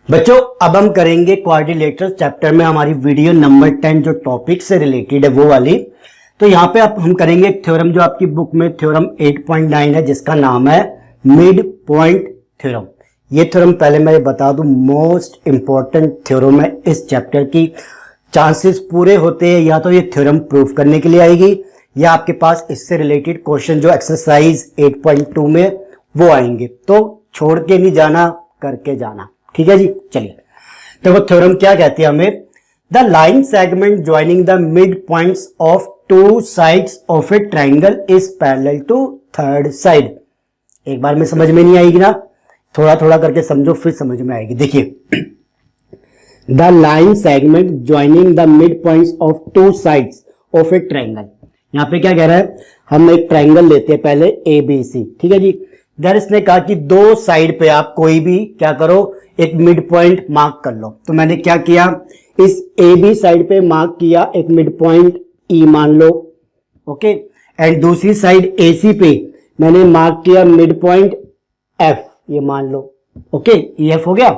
बच्चों अब हम करेंगे क्वाड्रिलेटरल चैप्टर में हमारी वीडियो नंबर 10 जो टॉपिक से रिलेटेड है वो वाली। तो यहाँ पे हम करेंगे एक थ्योरम जो आपकी बुक में थ्योरम 8.9 है जिसका नाम है मिड पॉइंट थ्योरम। ये थ्योरम पहले मैं बता दूं मोस्ट इंपॉर्टेंट थ्योरम है इस चैप्टर की। चांसेस पूरे होते हैं या तो ये थ्योरम प्रूफ करने के लिए आएगी या आपके पास इससे रिलेटेड क्वेश्चन जो एक्सरसाइज 8.2 में वो आएंगे। तो छोड़ के नहीं जाना, करके जाना। ठीक है जी, चलिए। तो वो थ्योरम क्या कहती है हमें, the line segment joining the mid points of two sides of a triangle is parallel to third side. एक बार में समझ में नहीं आएगी ना, थोड़ा थोड़ा करके समझो फिर समझ में आएगी। देखिए, the line segment joining the mid points of two sides of a triangle. यहां पे क्या कह रहा है, हम एक ट्राइंगल लेते हैं पहले ए बी सी। ठीक है जी, इधर इसने कहा कि दो साइड पे आप कोई भी क्या करो, एक मिड पॉइंट मार्क कर लो। तो मैंने क्या किया, इस ए बी साइड पे मार्क किया एक मिड पॉइंट ई मान लो, ओके। एंड दूसरी साइड ए सी पे मैंने मार्क किया मिड पॉइंट एफ, ये मान लो, ओके, ई एफ हो गया।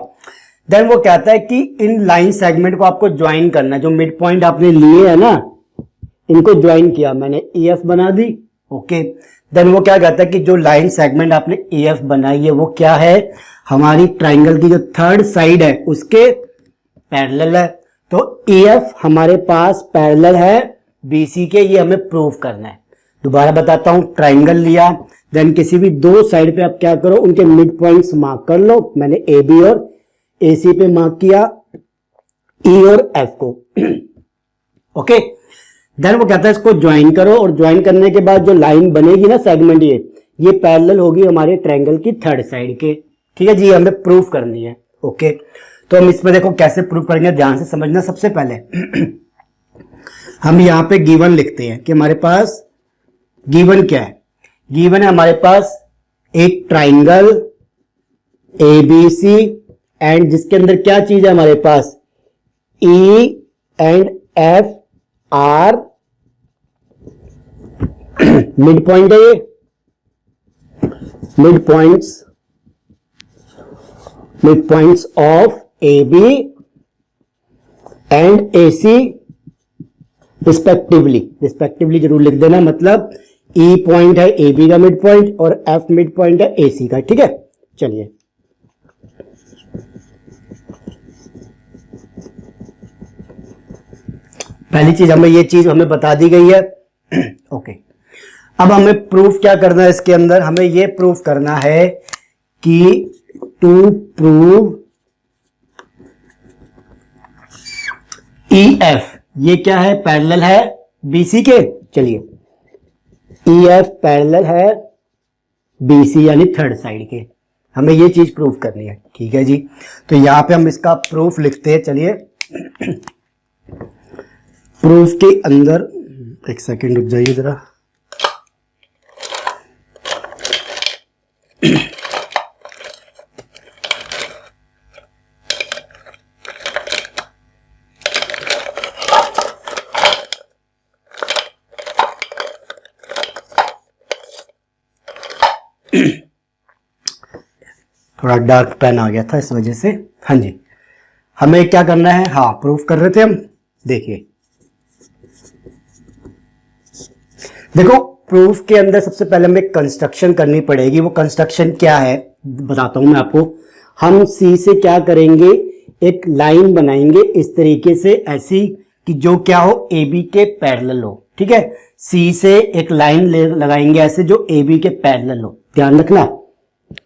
देन वो कहता है कि इन लाइन सेगमेंट को आपको ज्वाइन करना है। जो मिड पॉइंट आपने लिए है ना, इनको ज्वाइन किया, मैंने ई एफ बना दी, ओके। देन वो क्या कहता है कि जो लाइन सेगमेंट आपने ई एफ बनाई है वो क्या है, हमारी ट्राइंगल की जो थर्ड साइड है उसके पैरेलल है। तो ई एफ हमारे पास पैरेलल है बी सी के, ये हमें प्रूव करना है। दोबारा बताता हूं, ट्राइंगल लिया, देन किसी भी दो साइड पे आप क्या करो, उनके मिड पॉइंट्स मार्क कर लो। मैंने ए बी और ए सी पे मार्क किया ई और एफ को, ओके। देन वो कहता है इसको ज्वाइन करो, और ज्वाइन करने के बाद जो लाइन बनेगी ना सेगमेंट, ये पैरेलल होगी हमारे ट्रायंगल की थर्ड साइड के। ठीक है जी, हमें प्रूफ करनी है, ओके। तो हम इसमें देखो कैसे प्रूफ करेंगे, ध्यान से समझना। सबसे पहले हम यहां पे गिवन लिखते हैं कि हमारे पास गिवन क्या है। गिवन है हमारे पास एक triangle A B C and जिसके अंदर क्या चीज है हमारे पास, E and F are mid point है, ये mid points of A B and A C respectively जरूर लिख देना। मतलब ई पॉइंट है ए बी का मिड पॉइंट और एफ मिड पॉइंट है ए सी का। ठीक है, चलिए। पहली चीज ये चीज हमें बता दी गई है, ओके। अब हमें प्रूफ क्या करना है इसके अंदर, हमें यह प्रूफ करना है कि टू प्रूव ई एफ, ये क्या है, पैरेलल है बीसी के। चलिए, ई एफ पैरेलल है बीसी यानी थर्ड साइड के, हमें ये चीज प्रूफ करनी है। ठीक है जी, तो यहां पे हम इसका प्रूफ लिखते हैं। चलिए, प्रूफ के अंदर एक सेकंड रुक जाइए जरा। थोड़ा डार्क पेन आ गया था इस वजह से। हाँ जी, हमें क्या करना है, हाँ प्रूफ कर रहे थे हम। देखिए, देखो प्रूफ के अंदर सबसे पहले हमें कंस्ट्रक्शन करनी पड़ेगी। वो कंस्ट्रक्शन क्या है बताता हूं मैं आपको। हम सी से क्या करेंगे, एक लाइन बनाएंगे इस तरीके से, ऐसी कि जो क्या हो, ए बी के पैरेलल हो। ठीक है, सी से एक लाइन लगाएंगे ऐसे जो ए बी के पैरेलल हो। ध्यान रखना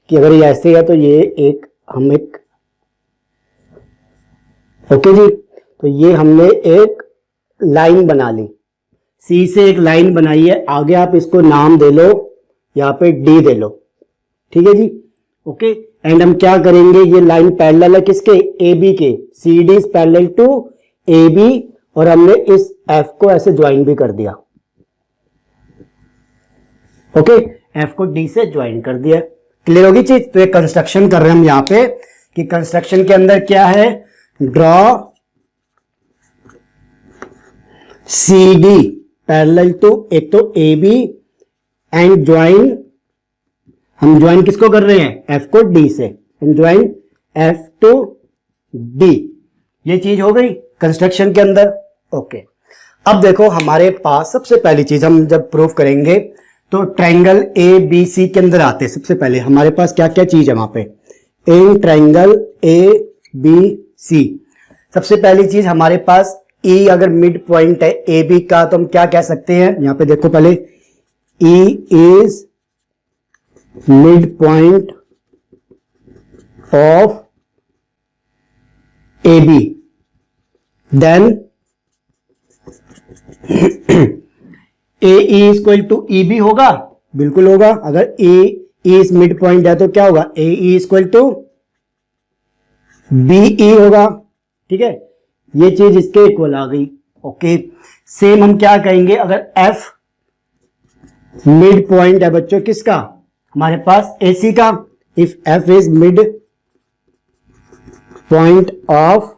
कि अगर ये ऐसे है तो ये एक हम एक, ओके जी, तो ये हमने एक लाइन बना ली, सी से एक लाइन बनाई है। आगे आप इसको नाम दे लो, यहां पे डी दे लो। ठीक है जी, ओके। एंड हम क्या करेंगे, ये लाइन पैरेलल है किसके, ए बी के, C D is parallel to A B, और हमने इस एफ को ऐसे ज्वाइन भी कर दिया, ओके। एफ को डी से ज्वाइन कर दिया, क्लियर होगी चीज। तो ये कंस्ट्रक्शन कर रहे हैं हम यहां पे कि कंस्ट्रक्शन के अंदर क्या है, draw C D parallel to, एक तो ए बी एंड ज्वाइन, हम ज्वाइन किसको कर रहे हैं, एफ को डी से, and join F to D, ये चीज हो गई कंस्ट्रक्शन के अंदर। ओके, अब देखो हमारे पास सबसे पहली चीज हम जब प्रूफ करेंगे तो ट्रायंगल ए बी सी के अंदर आते हैं। सबसे पहले हमारे पास क्या क्या चीज है वहां पे, इन ट्रायंगल ए बी सी, सबसे पहली चीज हमारे पास ई अगर मिड पॉइंट है ए बी का तो हम क्या कह सकते हैं, यहां पे देखो पहले E is mid point of A B, then A is equal to E B होगा, बिल्कुल होगा। अगर ए इज मिड पॉइंट है तो क्या होगा, A is equal to B E होगा, ठीक है, ये चीज इसके इक्वल आ गई। ओके, सेम हम क्या कहेंगे अगर एफ मिड पॉइंट है बच्चों किसका, हमारे पास ए सी का, if F is mid point of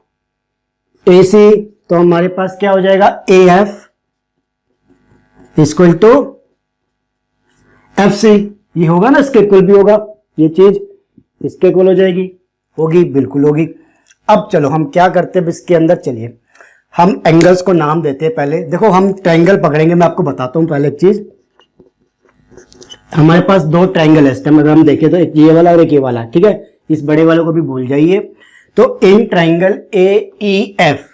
A C तो हमारे पास क्या हो जाएगा, A F equal to F C, ये होगा ना, इसके इक्वल भी होगा, ये चीज इसके इक्वल हो जाएगी, होगी, बिल्कुल होगी। अब चलो हम क्या करते हैं इसके अंदर, चलिए हम एंगल्स को नाम देते हैं। पहले देखो हम ट्रायंगल पकड़ेंगे, मैं आपको बताता हूं पहले एक चीज। हमारे पास दो ट्रायंगल है इस टाइम, अगर हम देखें तो एक ये वाला और एक ये वाला, ठीक है, इस बड़े वाले को भी भूल जाइए। तो in triangle A E F,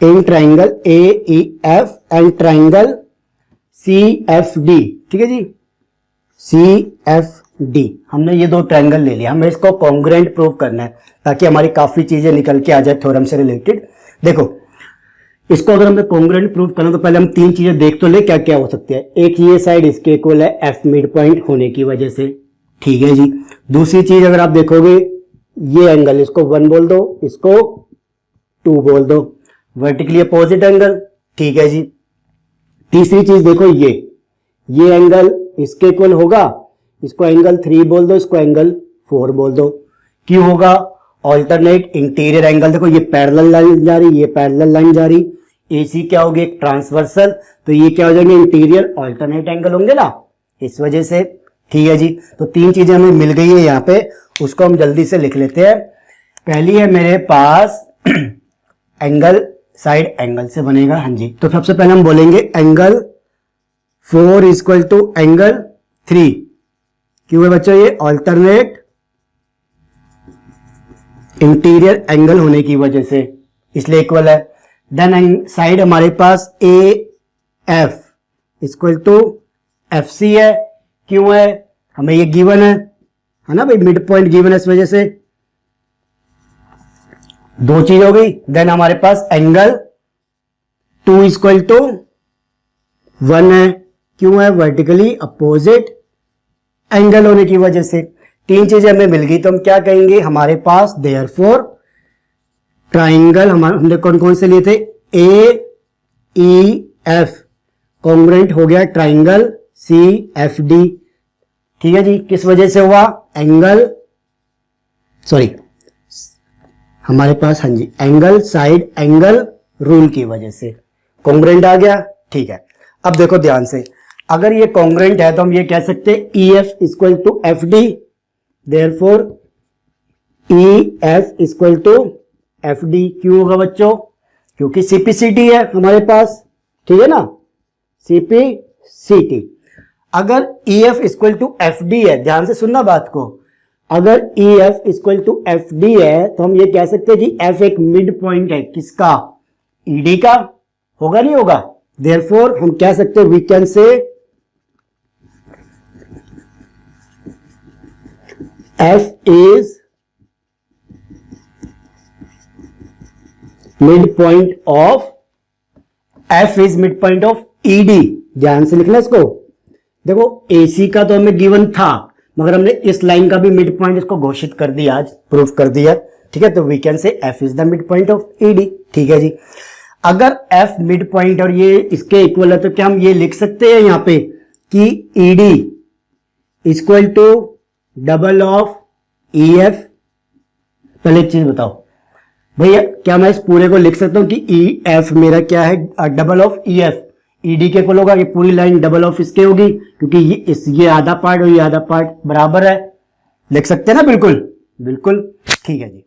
in triangle A E F and triangle C F D, ठीक है जी, सी एफ डी, हमने ये दो ट्रायंगल ले लिया, हमें इसको कॉन्ग्रुएंट प्रूव करना है ताकि हमारी काफी चीजें निकल के आ जाए थ्योरम से रिलेटेड। देखो इसको अगर हमें कॉन्ग्रुएंट प्रूव करना तो पहले हम तीन चीजें देख तो ले क्या क्या हो सकती है। एक ये साइड इसके इक्वल है एफ मिड पॉइंट होने की वजह से, ठीक है जी। दूसरी चीज अगर आप देखोगे ये एंगल, इसको 1 बोल दो, इसको 2 बोल दो, वर्टिकली अपोजिट एंगल, ठीक है जी। तीसरी चीज देखो ये एंगल इसके इक्वल होगा, इसको एंगल 3 बोल दो, इसको एंगल 4 बोल दो। क्यों होगा, ऑल्टरनेट इंटीरियर एंगल, देखो ये पैरेलल लाइन जा रही, ये पैरेलल लाइन जा रही, एसी क्या होगी एक ट्रांसवर्सल, तो ये क्या हो जाएंगे इंटीरियर ऑल्टरनेट एंगल होंगे ना, इस वजह से, ठीक है जी। तो तीन चीजें हमें मिल गई है यहाँ पे, उसको हम जल्दी से लिख लेते हैं। पहली है मेरे पास एंगल, साइड एंगल से बनेगा, हाँ जी। तो सबसे पहले हम बोलेंगे एंगल 4 इक्वल टू एंगल 3, क्यों है बच्चों, ये ऑल्टरनेट इंटीरियर एंगल होने की वजह से इसलिए इक्वल है। देन साइड हमारे पास A F equal to F C है, क्यों है, हमें ये गिवन है ना भाई, मिड पॉइंट गिवन है, इस वजह से दो चीज हो गई। देन हमारे पास एंगल 2 इक्वल टू 1 है, क्यों है, वर्टिकली अपोजिट एंगल होने की वजह से। तीन चीजें हमें मिल गई तो हम क्या कहेंगे, हमारे पास देयरफॉर ट्राइंगल हमने कौन कौन से लिए थे, ए ई एफ कॉन्ग्रुएंट हो गया ट्राइंगल सी एफ डी, ठीक है जी। किस वजह से हुआ, एंगल, सॉरी हमारे पास, हाँ जी, एंगल साइड एंगल रूल की वजह से कॉन्ग्रुएंट आ गया, ठीक है। अब देखो ध्यान से, अगर ये कॉन्ग्रुएंट है तो हम ये कह सकते हैं E F equal to F D, therefore E F equal to F D. क्यों होगा बच्चों, क्योंकि सीपीसीटी है हमारे पास, ठीक है ना, सीपीसीटी। अगर E F equal to F D है, ध्यान से सुनना बात को, अगर E F equal to F D है तो हम ये कह सकते हैं कि एफ एक मिड पॉइंट है, किसका, ईडी का, होगा नहीं होगा। देयरफॉर हम कह सकते हैं, we can say F is mid point of, F is mid point of ED, ध्यान से लिखना इसको। देखो एसी का तो हमें गिवन था, मगर हमने इस लाइन का भी मिड पॉइंट इसको घोषित कर दिया, आज प्रूफ कर दिया, ठीक है। तो we can say F is the mid point of ED, ठीक है जी। अगर एफ मिड पॉइंट और ये इसके इक्वल है तो क्या हम ये लिख सकते हैं यहां पे कि ED equal to double of E F. पहले एक चीज बताओ भैया, क्या मैं इस पूरे को लिख सकता हूं कि ई एफ मेरा क्या है, double of E F, ED के इक्वल होगा, ये पूरी लाइन डबल ऑफ इसके होगी, क्योंकि ये आधा पार्ट और ये आधा पार्ट बराबर है, लिख सकते हैं ना, बिल्कुल बिल्कुल, ठीक है जी।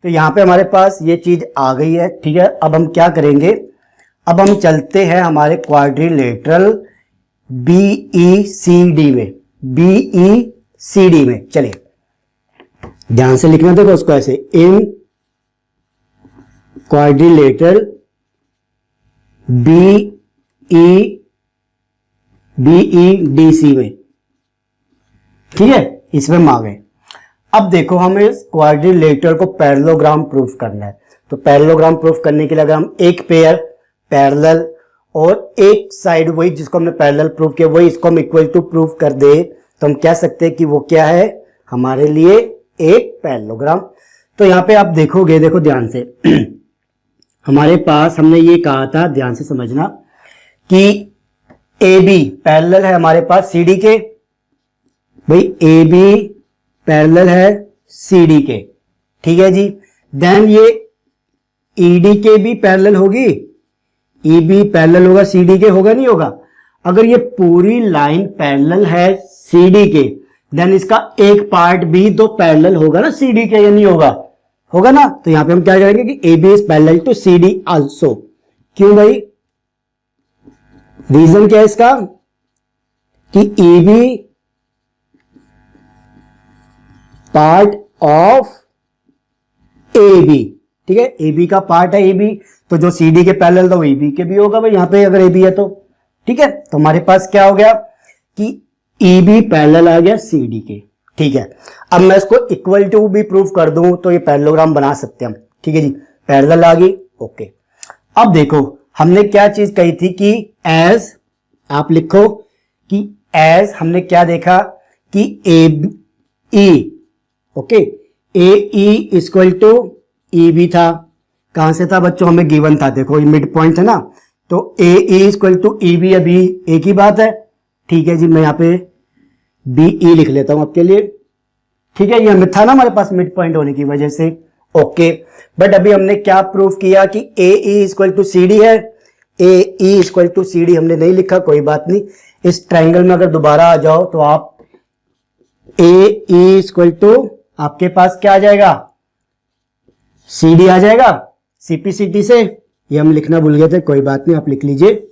तो यहाँ पे हमारे पास ये चीज आ गई है। ठीक है, अब हम क्या करेंगे, अब हम चलते हैं हमारे क्वाड्रिलेटरल BECD में, BECD में। चलिए ध्यान से लिखना, देखो उसको ऐसे, इन क्वाड्रिलेटरल BEDC में। ठीक है, इसमें हम आ गए। अब देखो हमें इस क्वाड्रिलेटरल को पैरेललोग्राम प्रूफ करना है। तो पैरेललोग्राम प्रूफ करने के लिए अगर हम एक पेयर पैरेलल और एक साइड वही जिसको हमने पैरेलल प्रूफ किया वही इसको हम इक्वल टू प्रूफ कर दे, तो हम कह सकते हैं कि वो क्या है, हमारे लिए एक पैरेललोग्राम। तो यहां पे आप देखोगे, देखो ध्यान से हमारे पास हमने ये कहा था, ध्यान से समझना, कि AB पैरेलल है हमारे पास CD के, भाई AB पैरेलल है CD के। ठीक है जी, देन ये ED के भी पैरेलल होगी, EB पैरेलल होगा CD के, होगा नहीं होगा। अगर ये पूरी लाइन पैरेलल है CD के, देन इसका एक पार्ट भी तो पैरेलल होगा ना CD के, या नहीं होगा, होगा ना। तो यहां पे हम क्या करेंगे कि AB is parallel to CD also. क्यों भाई, रीजन क्या है इसका, कि EB पार्ट ऑफ AB। ठीक है, AB का पार्ट है AB, तो जो CD के पैरेलल था वो AB के भी होगा भाई, यहां पे अगर AB है तो। ठीक है, तो हमारे पास क्या हो गया कि EB पैरेलल आ गया CD के। ठीक है, अब मैं इसको इक्वल टू भी प्रूफ कर दूं तो ये पैरेललोग्राम बना सकते हैं हम। ठीक है जी, पैरेलल आ गई, ओके। अब देखो हमने क्या चीज कही थी कि एज, आप लिखो कि एज हमने क्या देखा कि AE, okay, AE equal to EB था। कहां से था बच्चों, हमें गिवन था, देखो ये मिड पॉइंट है ना, तो AE इक्वल टू EB, अभी एक ही बात है। ठीक है जी, मैं यहां पे BE लिख लेता हूं आपके लिए। ठीक है, ये हमें था ना हमारे पास मिड पॉइंट होने की वजह से, ओके। बट अभी हमने क्या प्रूफ किया कि AE इक्वल टू CD है, AE इक्वल टू CD हमने नहीं लिखा, कोई बात नहीं। इस ट्राइंगल में अगर दोबारा आ जाओ तो आप AE इक्वल टू आपके पास क्या आ जाएगा, CD आ जाएगा, CPCT से, ये हम लिखना भूल गए थे, कोई बात नहीं, आप लिख लीजिए,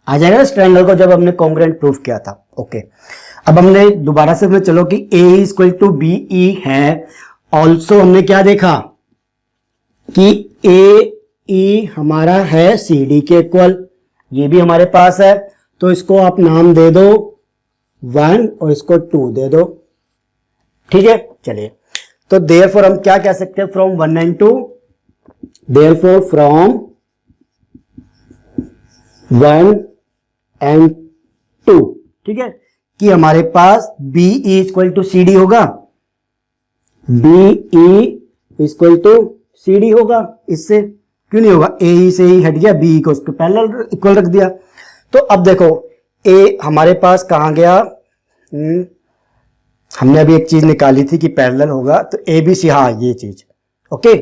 आ जाएगा इस ट्रायंगल को जब हमने कॉन्ग्रुएंट प्रूफ किया था। ओके, अब हमने दोबारा से में चलो कि A इक्वल टू BE है। ऑल्सो हमने क्या देखा कि AE हमारा है CD के इक्वल, ये भी हमारे पास है, तो इसको आप नाम दे दो 1 और इसको 2 दे दो। ठीक है, चलिए, तो देयरफॉर हम क्या कह सकते हैं, from 1 and 2, therefore from 1 and 2, ठीक है, कि हमारे पास BE इक्वल टू CD होगा, BE इक्वल टू CD होगा। इससे क्यों नहीं होगा, AE से ही हट गया, BE को उसके पैरेलल इक्वल रख दिया। तो अब देखो A हमारे पास कहां गया, हमने अभी एक चीज निकाली थी कि पैरेलल होगा, तो ABC, हाँ ये चीज, ओके,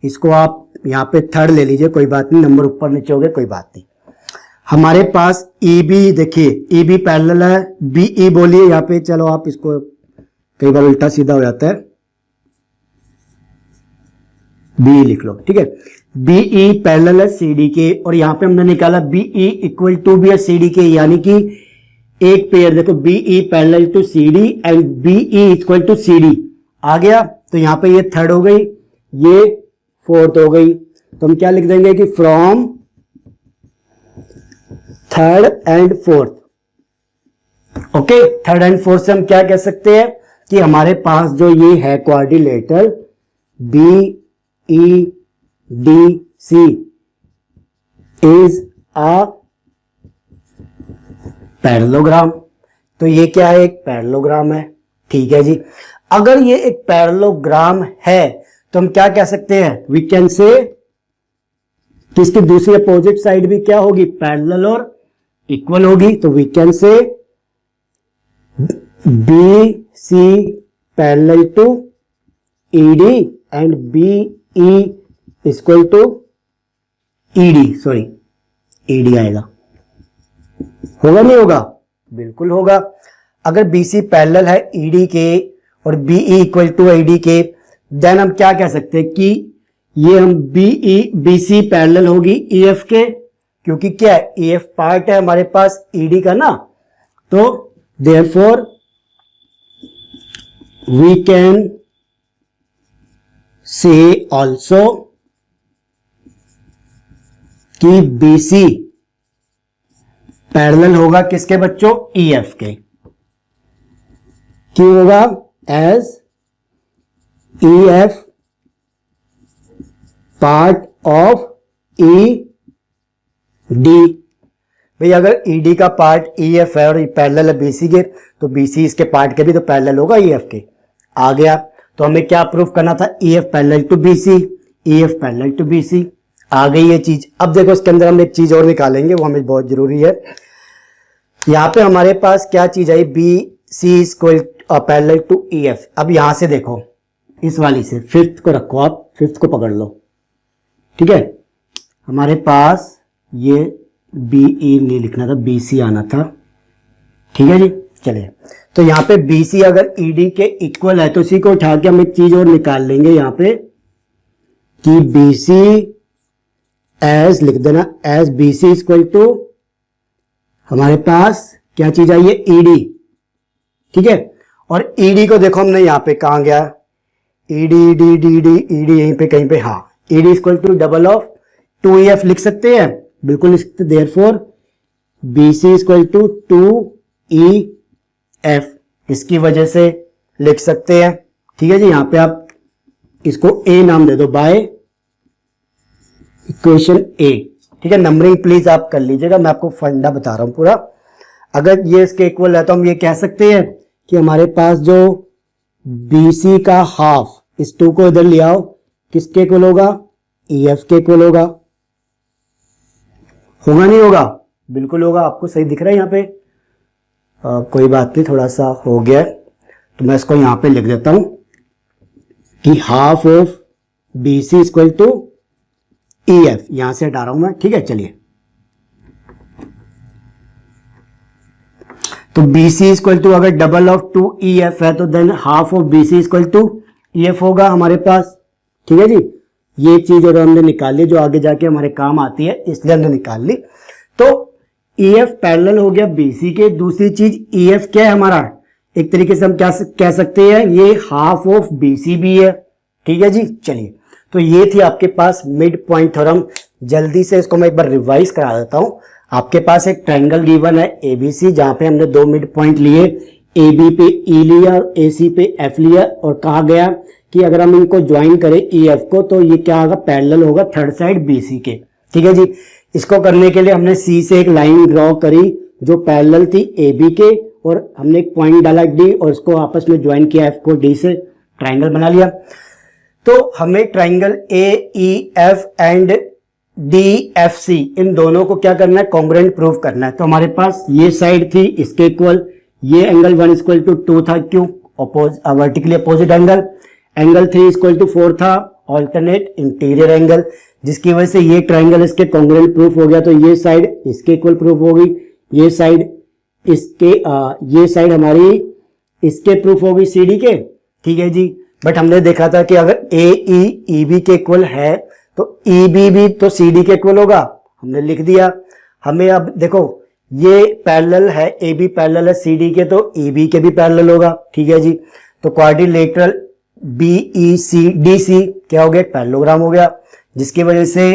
इसको आप यहां पे थर्ड ले लीजिए, कोई बात नहीं, नंबर ऊपर नीचे हो गए, कोई बात नहीं। हमारे पास EB, देखिए EB पैरेलल है, BE बोलिए यहां पे, चलो आप इसको, कई बार उल्टा सीधा हो जाता है, BE लिख लो, ठीक है। BE पैरेलल है CD के, और यहां पे हमने निकाला BE इक्वल टू भी है CD के, यानी कि एक पेयर देखो BE parallel to CD and BE equal to CD आ गया, तो यहां पे ये थर्ड हो गई, ये फोर्थ हो गई, तो हम क्या लिख देंगे कि from third and fourth, okay, third and fourth से हम क्या कह सकते हैं कि हमारे पास जो ये है quadrilateral BEDC is a parallelogram. तो ये क्या है, एक पैरेललोग्राम है, ठीक है जी। अगर ये एक पैरेललोग्राम है तो हम क्या कह सकते हैं, वी कैन से कि इसकी दूसरी अपोजिट साइड भी क्या होगी, पैरेलल और इक्वल होगी, तो we can say BC parallel to ED and BE equal to ED, sorry ED आएगा, होगा नहीं होगा, बिल्कुल होगा। अगर BC पैरेलल है ED के और BE इक्वल टू ED के, देन हम क्या कह सकते हैं कि ये हम बी सी पैरेलल होगी ई एफ के, क्योंकि क्या है ई एफ पार्ट है हमारे पास ईडी का ना, तो therefore we can say also कि बी सी पैरेलल होगा किसके बच्चों, ई एफ के। क्यों होगा, as E F part of E D. भाई अगर ई डी का पार्ट ई एफ है और पैरेलल है बीसी के, तो बीसी इसके पार्ट के भी तो पैरेलल होगा ई एफ के। आ गया, तो हमें क्या प्रूफ करना था, E F parallel to BC, E F parallel to BC. आ गई ये चीज। अब देखो इसके अंदर हम एक चीज और निकालेंगे, वो हमें बहुत जरूरी है। यहां पे हमारे पास क्या चीज आई, B C equal parallel to E F. अब यहां से देखो, इस वाली से फिफ्थ को रखो, आप फिफ्थ को पकड़ लो, ठीक है। हमारे पास ये बी ई नहीं लिखना था, बी सी आना था, ठीक है जी। चलिए, तो यहां पे बी सी अगर ई डी के इक्वल है तो इसी को उठा के हम एक चीज और निकाल लेंगे यहां पे, कि बी सी एज लिख देना, as B C equal to हमारे पास क्या चीज आई है, ई डी, ठीक है। और ई डी को देखो हमने यहां पे कहां गया, E D D D D E D यहीं पे कहीं पे, हाँ, E D equal to double of two E F लिख सकते हैं, बिल्कुल लिख सकते। Therefore B C equal to two E F, इसकी वजह से लिख सकते हैं, ठीक है जी। यहां पे आप इसको ए नाम दे दो बाय इक्वेशन ए, ठीक है। नंबरिंग प्लीज आप कर लीजिएगा, मैं आपको फंडा बता रहा हूं पूरा। अगर ये इसके इक्वल है तो हम ये कह सकते हैं कि हमारे पास जो बी सी का हाफ, इस टू को इधर ले आओ, किसके इक्वल होगा, ई एफ के इक्वल होगा। होगा नहीं होगा, बिल्कुल होगा। आपको सही दिख रहा है यहाँ पे, कोई बात नहीं, थोड़ा सा हो गया है, तो मैं इसको यहां पे लिख देता हूं कि half of B C equal to E F, यहां से हटा रहा हूं मैं, ठीक है। चलिए, तो बी सी इक्वल टू अगर double of two E F है तो then half of B C equal to E F होगा हमारे पास, ठीक है जी। ये चीज अगर हमने निकाल ली जो आगे जाके हमारे काम आती है, इसलिए हमने निकाल ली। तो ई एफ पैरेलल हो गया बी सी के। दूसरी चीज ई एफ क्या है हमारा, एक तरीके से हम क्या कह सकते हैं, ये हाफ ऑफ बी सी भी है, ठीक है जी। चलिए, तो ये थी आपके पास मिड पॉइंट थ्योरम। जल्दी से इसको मैं एक बार रिवाइज करा देता हूं। आपके पास एक ट्रायंगल गिवन है एबीसी, जहां पे हमने दो मिड पॉइंट लिए, ए बी पे ई लिया और ए सी पे एफ लिया, और कहा गया कि अगर हम इनको ज्वाइन करें ई एफ को तो ये क्या होगा, पैरेलल होगा थर्ड साइड बी सी के, ठीक है जी। इसको करने के लिए हमने सी से एक लाइन ड्रॉ करी जो पैरेलल थी ए बी के, और हमने एक पॉइंट डाला डी और इसको आपस में ज्वाइन किया एफ को डी से, ट्रायंगल बना लिया। तो हमें triangle A E F and D F C, इन दोनों को क्या करना है, कॉन्ग्रुएंट प्रूव करना है। तो हमारे पास ये साइड थी इसके इक्वल, ये एंगल 1 इक्वल टू 2 था, क्यों, vertically opposite angle. Angle 3 equal to 4 था, ऑल्टरनेट इंटीरियर एंगल, जिसकी वजह से ये ट्रायंगल इसके कॉन्ग्रुएंट प्रूफ हो गया। तो ये साइड इसके इक्वल प्रूफ होगी, ये साइड इसके ये साइड हमारी इसके प्रूफ होगी सी डी के, ठीक है जी। बट हमने देखा था कि अगर ए ई बी के इक्वल है तो ई बी भी तो सी डी के इक्वल होगा, हमने लिख दिया। हमें अब देखो ये पैरेलल है, ए बी पैरेलल है सी डी के, तो ई बी के भी पैरेलल होगा, ठीक है जी। तो quadrilateral B E C D C क्या हो गया, पैरेललोग्राम हो गया, जिसकी वजह से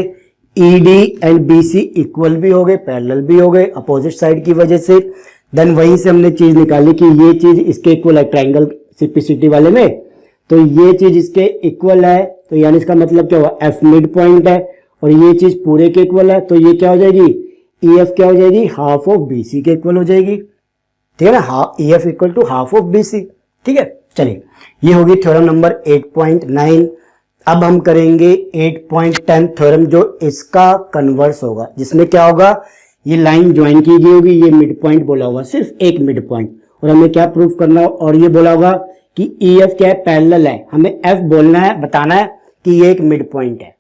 E D and B C equal भी हो गए, पैरेलल भी हो गए अपोजिट साइड की वजह से। देन वहीं से हमने चीज निकाली कि ये चीज इसके इक्वल है ट्रायंगल सिम्प्लिसिटी वाले में, तो ये चीज इसके इक्वल है, तो यानी इसका मतलब क्या हुआ, एफ मिड पॉइंट है, और ये चीज पूरे के इक्वल है, तो ये क्या हो जाएगी, ई एफ क्या हो जाएगी, हाफ ऑफ बी सी के इक्वल हो जाएगी, ठीक है ना, E F equal to half of B C, ठीक है। चलिए, ये होगी थ्योरम नंबर 8.9। अब हम करेंगे 8.10 थ्योरम, जो इसका कन्वर्स होगा, जिसमें क्या होगा, ये लाइन ज्वाइन की गई होगी, ये मिड पॉइंट बोला होगा, सिर्फ एक मिड पॉइंट, और हमें क्या प्रूफ करना, और ये बोला होगा कि ई एफ क्या है, पैरेलल है, हमें एफ बोलना है, बताना है कि ये एक मिड पॉइंट है,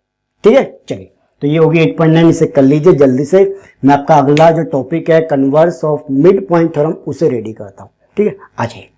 ठीक है। चलिए, तो ये होगी 8.9, इसे कर लीजिए जल्दी से। मैं आपका अगला जो टॉपिक है converse of mid point theorem, उसे रेडी करता हूं, ठीक है। आ जाइए।